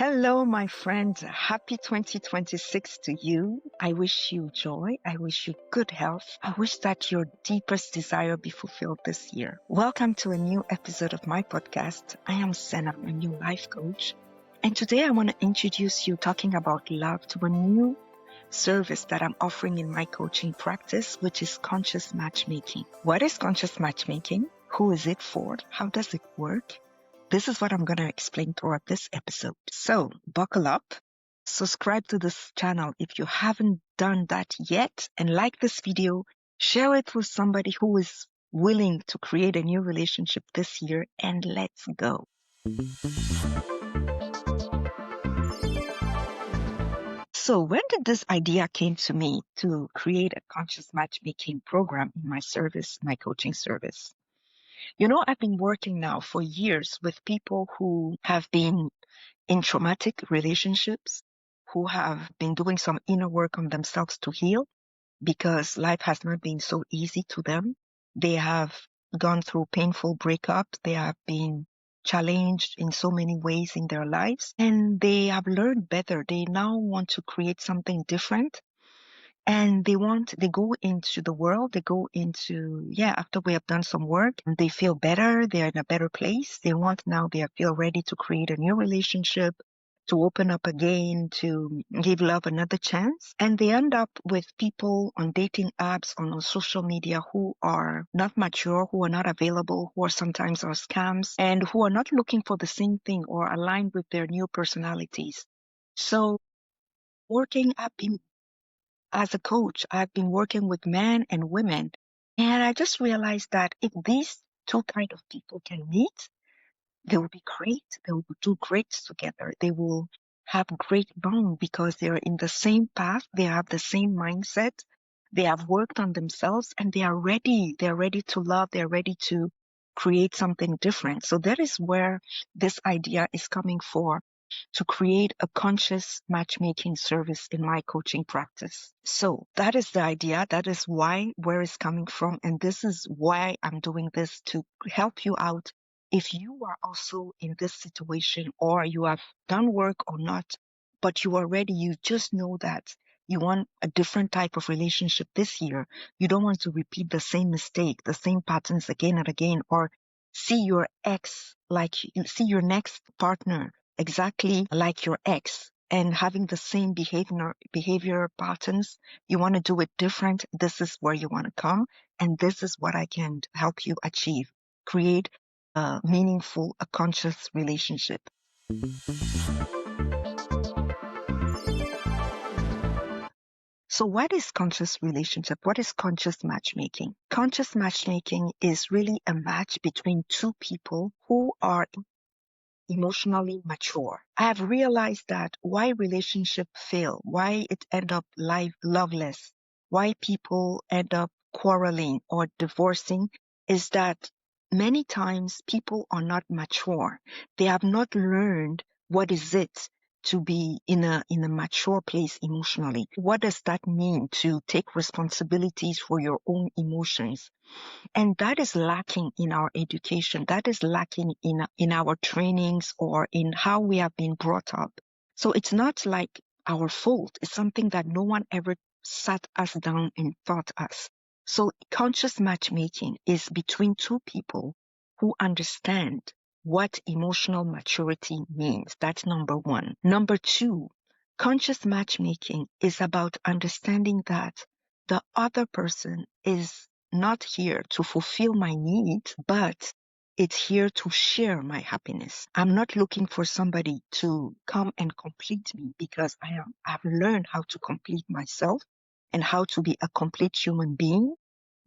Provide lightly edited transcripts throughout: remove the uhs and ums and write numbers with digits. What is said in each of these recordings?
Hello, my friends. Happy 2026 to you. I wish you joy. I wish you good health. I wish that your deepest desire be fulfilled this year. Welcome to a new episode of my podcast. I am Senna, a new life coach. And today I want to introduce you talking about love to a new service that I'm offering in my coaching practice, which is conscious matchmaking. What is conscious matchmaking? Who is it for? How does it work? This is what I'm going to explain throughout this episode. So buckle up, subscribe to this channel if you haven't done that yet, and like this video, share it with somebody who is willing to create a new relationship this year, and let's go. So when did this idea came to me to create a conscious matchmaking program in my service, my coaching service? I've been working now for years with people who have been in traumatic relationships, who have been doing some inner work on themselves to heal because life has not been so easy to them. They have gone through painful breakups. They have been challenged in so many ways in their lives, and they have learned better. They now want to create something different. And they go into the world, after we have done some work, and they feel better, they're in a better place. They feel ready to create a new relationship, to open up again, to give love another chance. And they end up with people on dating apps, on social media who are not mature, who are not available, who are sometimes are scams, and who are not looking for the same thing or aligned with their new personalities. So as a coach, I've been working with men and women, and I just realized that if these two kind of people can meet, they will be great. They will do great together. They will have great bond because they're in the same path. They have the same mindset. They have worked on themselves and they are ready. They're ready to love. They're ready to create something different. So that is where this idea is coming to create a conscious matchmaking service in my coaching practice. So that is the idea. That is where it's coming from. And this is why I'm doing this, to help you out. If you are also in this situation, or you have done work or not, but you are ready, you just know that you want a different type of relationship this year. You don't want to repeat the same mistake, the same patterns again and again, or see your next partner exactly like your ex and having the same behavior patterns. You want to do it different. This is where you want to come, and this is what I can help you achieve. Create a meaningful, a conscious relationship. So what is conscious relationship? What is conscious matchmaking? Conscious matchmaking is really a match between two people who are emotionally mature. I have realized that why relationships fail, why it end up loveless, why people end up quarreling or divorcing, is that many times people are not mature. They have not learned what is it to be in a mature place emotionally. What does that mean to take responsibilities for your own emotions? And that is lacking in our education. That is lacking in our trainings or in how we have been brought up. So it's not like our fault. It's something that no one ever sat us down and taught us. So conscious matchmaking is between two people who understand what emotional maturity means. That's number one. Number two, conscious matchmaking is about understanding that the other person is not here to fulfill my needs, but it's here to share my happiness. I'm not looking for somebody to come and complete me because I've learned how to complete myself and how to be a complete human being,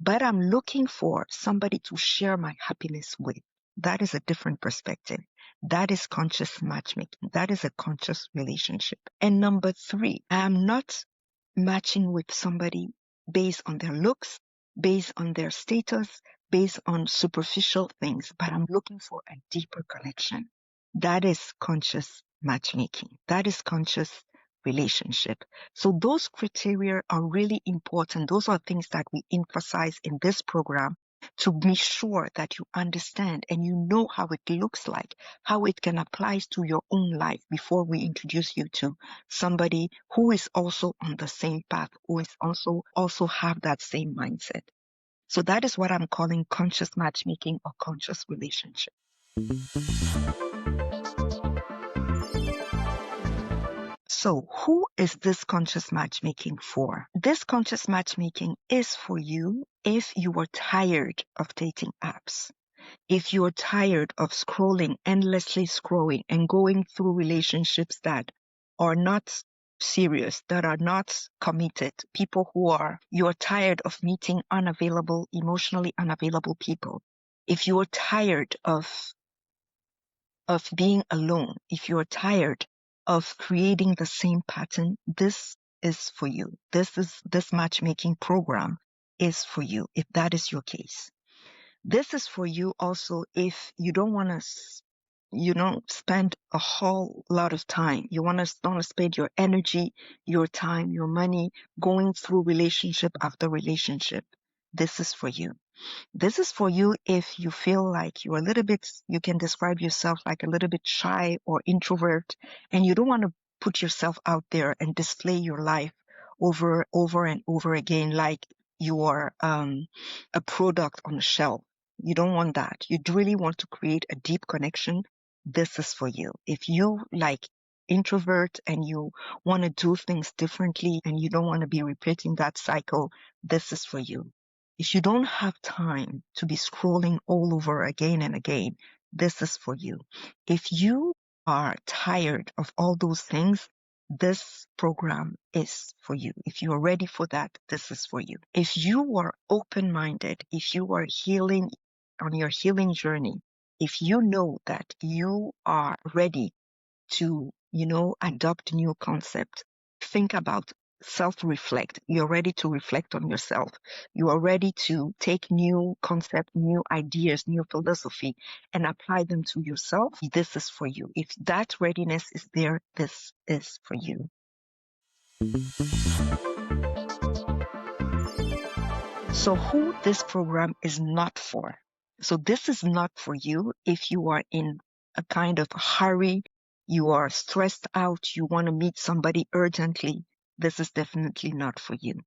but I'm looking for somebody to share my happiness with. That is a different perspective. That is conscious matchmaking. That is a conscious relationship. And number three, I'm not matching with somebody based on their looks, based on their status, based on superficial things, but I'm looking for a deeper connection. That is conscious matchmaking. That is conscious relationship. So those criteria are really important. Those are things that we emphasize in this program. to be sure that you understand and you know how it looks like, how it can apply to your own life before we introduce you to somebody who is also on the same path, who is also have that same mindset. So that is what I'm calling conscious matchmaking or conscious relationship. So who is this conscious matchmaking for? This conscious matchmaking is for you if you are tired of dating apps. If you're tired of scrolling, endlessly scrolling and going through relationships that are not serious, that are not committed, people you're tired of meeting unavailable, emotionally unavailable people. If you're tired of being alone, if you're tired of creating the same pattern, this is for you. This matchmaking program is for you if that is your case. This is for you also if you don't want to spend a whole lot of time. You want to spend your energy, your time, your money going through relationship after relationship. This is for you. This is for you if you feel like you're you can describe yourself like a little bit shy or introvert, and you don't want to put yourself out there and display your life over and over again like you are a product on a shelf. You don't want that. You really want to create a deep connection. This is for you. If you like introvert and you want to do things differently and you don't want to be repeating that cycle, this is for you. If you don't have time to be scrolling all over again and again, this is for you. If you are tired of all those things, this program is for you. If you are ready for that, this is for you. If you are open-minded, if you are healing on your healing journey, if you know that you are ready to, adopt new concept, think about self-reflect. You're ready to reflect on yourself. You are ready to take new concept, new ideas, new philosophy, and apply them to yourself. This is for you. If that readiness is there, this is for you. So who this program is not for. So this is not for you if you are in a kind of hurry, you are stressed out, you want to meet somebody urgently. This is definitely not for you.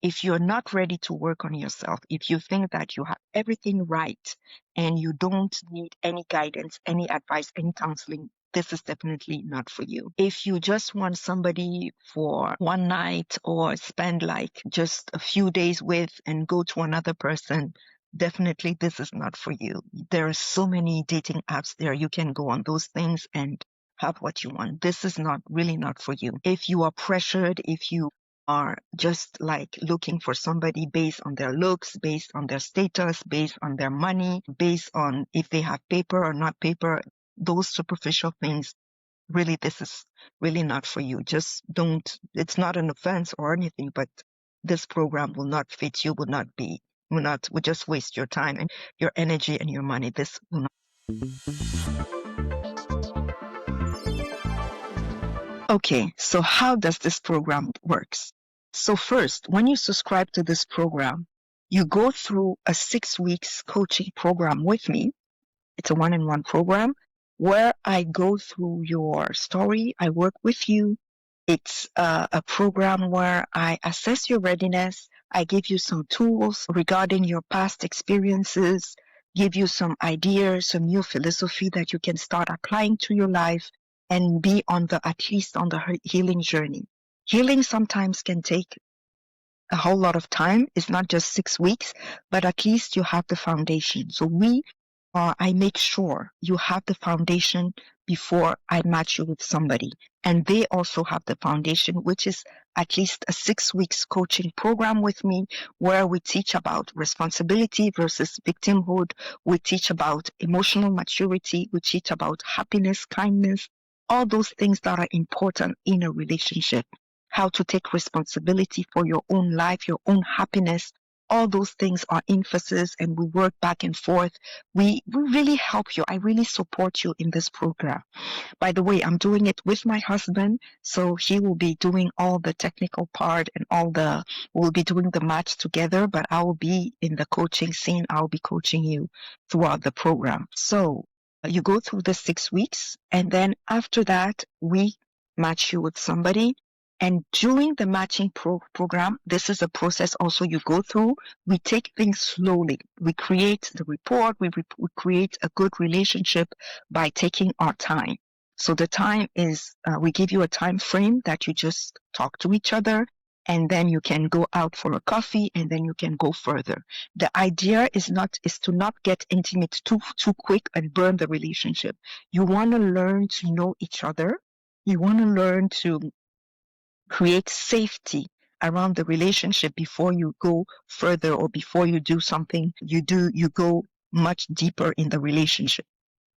If you're not ready to work on yourself, if you think that you have everything right and you don't need any guidance, any advice, any counseling, this is definitely not for you. If you just want somebody for one night or spend like just a few days with and go to another person, definitely this is not for you. There are so many dating apps there. You can go on those things and have what you want. This is really not for you. If you are pressured, if you are just like looking for somebody based on their looks, based on their status, based on their money, based on if they have paper or not paper, those superficial things, really, this is really not for you. Just don't, it's not an offense or anything, but this program will not fit you, will just waste your time and your energy and your money. This will not. Okay, so how does this program works? So first, when you subscribe to this program, you go through a 6 weeks coaching program with me. It's a one-on-one program where I go through your story. I work with you. It's a program where I assess your readiness. I give you some tools regarding your past experiences, give you some ideas, some new philosophy that you can start applying to your life and be at least on the healing journey. Healing sometimes can take a whole lot of time. It's not just 6 weeks, but at least you have the foundation. So I make sure you have the foundation before I match you with somebody. And they also have the foundation, which is at least a 6 weeks coaching program with me where we teach about responsibility versus victimhood. We teach about emotional maturity. We teach about happiness, kindness, all those things that are important in a relationship. How to take responsibility for your own life, your own happiness, all those things are emphasis, and we work back and forth. We really help you. I really support you in this program. By the way, I'm doing it with my husband, so he will be doing all the technical part and we'll be doing the match together, but I will be in the coaching scene. I'll be coaching you throughout the program. So you go through the 6 weeks, and then after that, we match you with somebody. And during the matching program, this is a process also you go through. We take things slowly. We create the report. We create a good relationship by taking our time. So the time is, we give you a time frame that you just talk to each other, and then you can go out for a coffee, and then you can go further. The idea is to not get intimate too quick and burn the relationship. You want to learn to know each other. You want to learn to create safety around the relationship before you go further, or before you do something you go much deeper in the relationship.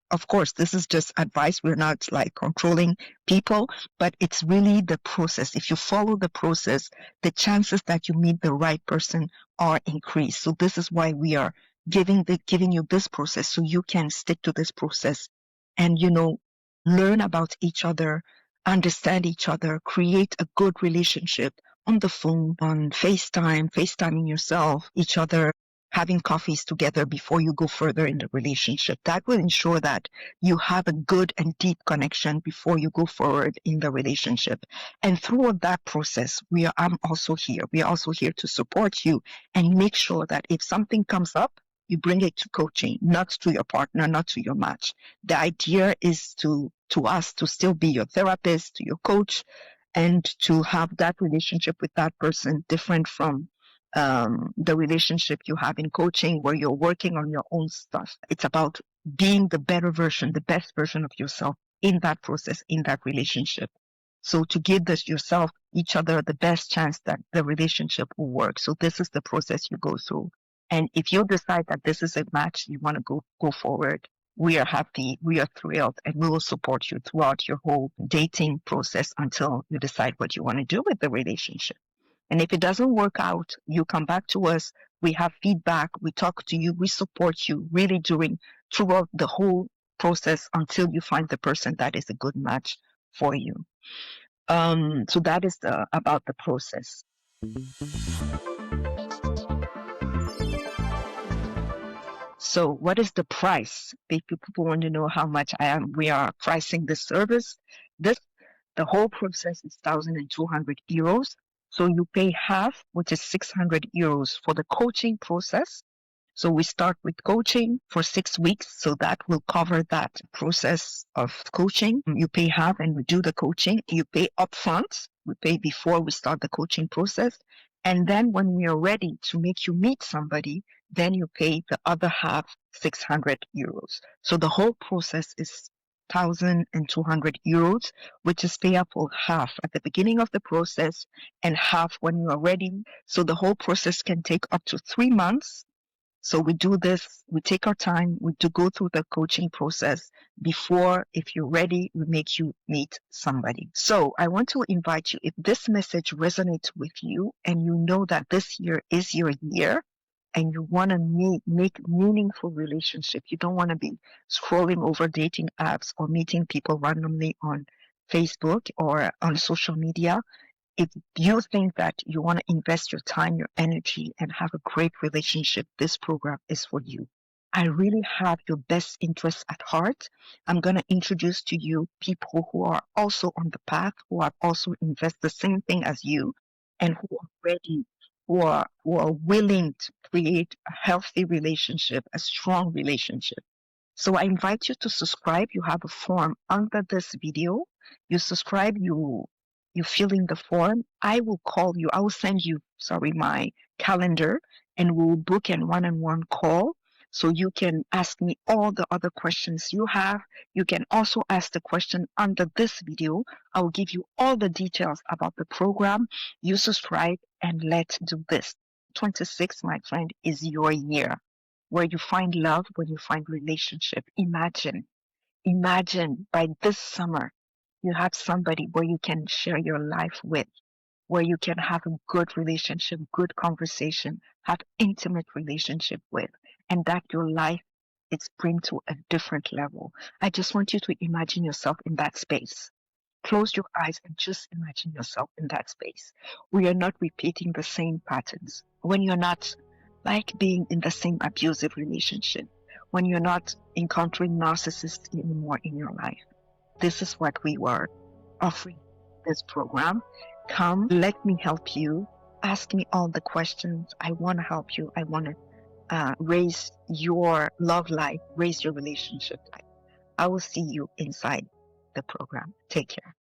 Of course, this is just advice. We're not like controlling people, but it's really the process. If you follow the process, the chances that you meet the right person are increased. So this is why we are giving you this process, so you can stick to this process and, learn about each other, understand each other, create a good relationship on the phone, on FaceTiming yourself, each other, having coffees together before you go further in the relationship. That will ensure that you have a good and deep connection before you go forward in the relationship. And throughout that process, I'm also here. We are also here to support you and make sure that if something comes up, you bring it to coaching, not to your partner, not to your match. The idea is to us to still be your therapist, to your coach, and to have that relationship with that person different from the relationship you have in coaching, where you're working on your own stuff. It's about being the better version, the best version of yourself in that process, in that relationship. So to give each other the best chance that the relationship will work. So this is the process you go through. And if you decide that this is a match, you want to go forward, we are happy, we are thrilled, and we will support you throughout your whole dating process until you decide what you want to do with the relationship. And if it doesn't work out, you come back to us. We have feedback. We talk to you. We support you really throughout the whole process until you find the person that is a good match for you. So that is about the process. So what is the price? People want to know how much we are pricing this service. The whole process is 1,200 euros. So you pay half, which is 600 euros for the coaching process. So we start with coaching for 6 weeks. So that will cover that process of coaching. You pay half and we do the coaching. You pay upfront. We pay before we start the coaching process. And then when we are ready to make you meet somebody, then you pay the other half, 600 euros. So the whole process is 1,200 euros, which is payable half at the beginning of the process and half when you are ready. So the whole process can take up to 3 months. So we do this, we take our time, we do go through the coaching process before, if you're ready, we make you meet somebody. So I want to invite you, if this message resonates with you and you know that this year is your year, and you want to make meaningful relationship, you don't want to be scrolling over dating apps or meeting people randomly on Facebook or on social media. If you think that you want to invest your time, your energy, and have a great relationship, this program is for you. I really have your best interests at heart. I'm going to introduce to you people who are also on the path, who have also invested the same thing as you, and who are ready, who are willing to create a healthy relationship, a strong relationship. So I invite you to subscribe. You have a form under this video. You subscribe, you fill in the form. I will call you. I will send you, my calendar, and we'll book a one-on-one call. So you can ask me all the other questions you have. You can also ask the question under this video. I will give you all the details about the program. You subscribe and let's do this. 26, my friend, is your year where you find love, where you find relationship. Imagine by this summer, you have somebody where you can share your life with. where you can have a good relationship, good conversation, have intimate relationship with, and that your life is bring to a different level. I just want you to imagine yourself in that space. Close your eyes and just imagine yourself in that space. We are not repeating the same patterns. When you're not like being in the same abusive relationship, when you're not encountering narcissists anymore in your life. This is what we were offering this program. Come, let me help you. Ask me all the questions. I want to help you. I want to raise your love life, raise your relationship life. I will see you inside the program. Take care.